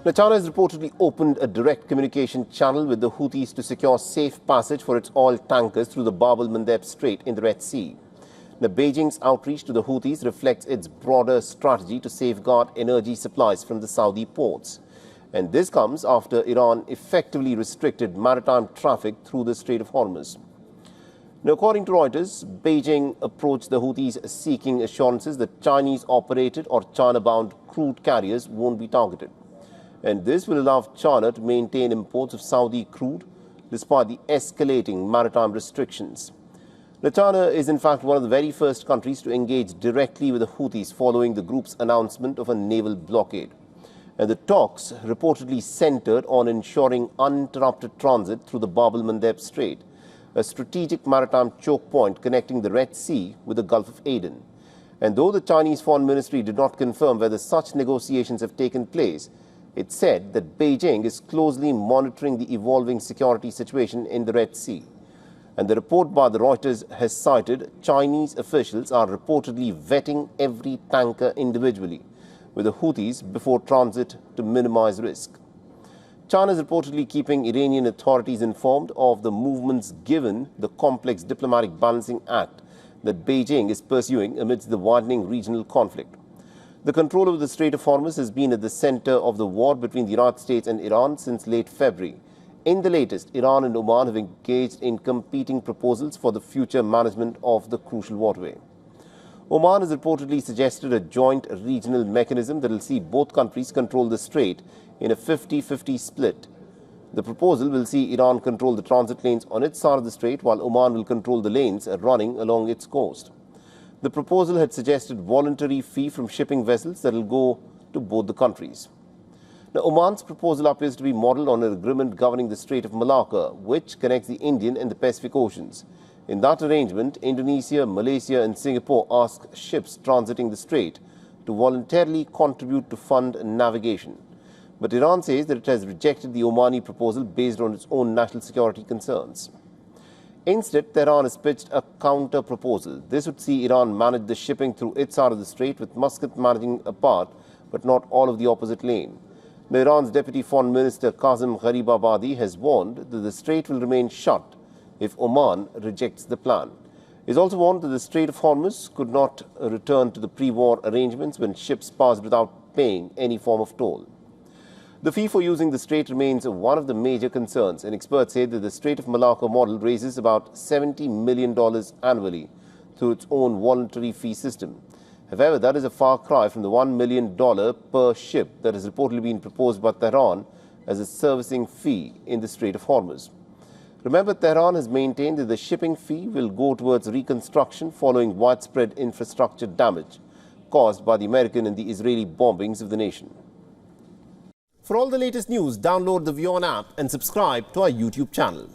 Now, China has reportedly opened a direct communication channel with the Houthis to secure safe passage for its oil tankers through the Bab el-Mandeb Strait in the Red Sea. Now, Beijing's outreach to the Houthis reflects its broader strategy to safeguard energy supplies from the Saudi ports. And this comes after Iran effectively restricted maritime traffic through the Strait of Hormuz. Now, according to Reuters, Beijing approached the Houthis seeking assurances that Chinese-operated or China-bound crude carriers won't be targeted. And this will allow China to maintain imports of Saudi crude despite the escalating maritime restrictions. Now, China is in fact one of the very first countries to engage directly with the Houthis following the group's announcement of a naval blockade. And the talks reportedly centered on ensuring uninterrupted transit through the Bab el-Mandeb Strait, a strategic maritime choke point connecting the Red Sea with the Gulf of Aden. And though the Chinese Foreign Ministry did not confirm whether such negotiations have taken place, it said that Beijing is closely monitoring the evolving security situation in the Red Sea. And the report by the Reuters has cited Chinese officials are reportedly vetting every tanker individually with the Houthis before transit to minimize risk. China is reportedly keeping Iranian authorities informed of the movements given the complex diplomatic balancing act that Beijing is pursuing amidst the widening regional conflict. The control of the Strait of Hormuz has been at the center of the war between the United States and Iran since late February. In the latest, Iran and Oman have engaged in competing proposals for the future management of the crucial waterway. Oman has reportedly suggested a joint regional mechanism that will see both countries control the strait in a 50-50 split. The proposal will see Iran control the transit lanes on its side of the strait, while Oman will control the lanes running along its coast. The proposal had suggested voluntary fee from shipping vessels that will go to both the countries. Now, Oman's proposal appears to be modeled on an agreement governing the Strait of Malacca, which connects the Indian and the Pacific Oceans. In that arrangement, Indonesia, Malaysia and Singapore ask ships transiting the strait to voluntarily contribute to fund navigation. But Iran says that it has rejected the Omani proposal based on its own national security concerns. Instead, Tehran has pitched a counter-proposal. This would see Iran manage the shipping through its side of the strait, with Muscat managing a part, but not all of the opposite lane. Now, Iran's Deputy Foreign Minister Qasem Gharibabadi has warned that the strait will remain shut if Oman rejects the plan. He has also warned that the Strait of Hormuz could not return to the pre-war arrangements when ships passed without paying any form of toll. The fee for using the strait remains one of the major concerns, and experts say that the Strait of Malacca model raises about $70 million annually through its own voluntary fee system. However, that is a far cry from the $1 million per ship that has reportedly been proposed by Tehran as a servicing fee in the Strait of Hormuz. Remember, Tehran has maintained that the shipping fee will go towards reconstruction following widespread infrastructure damage caused by the American and the Israeli bombings of the nation. For all the latest news, download the WION app and subscribe to our YouTube channel.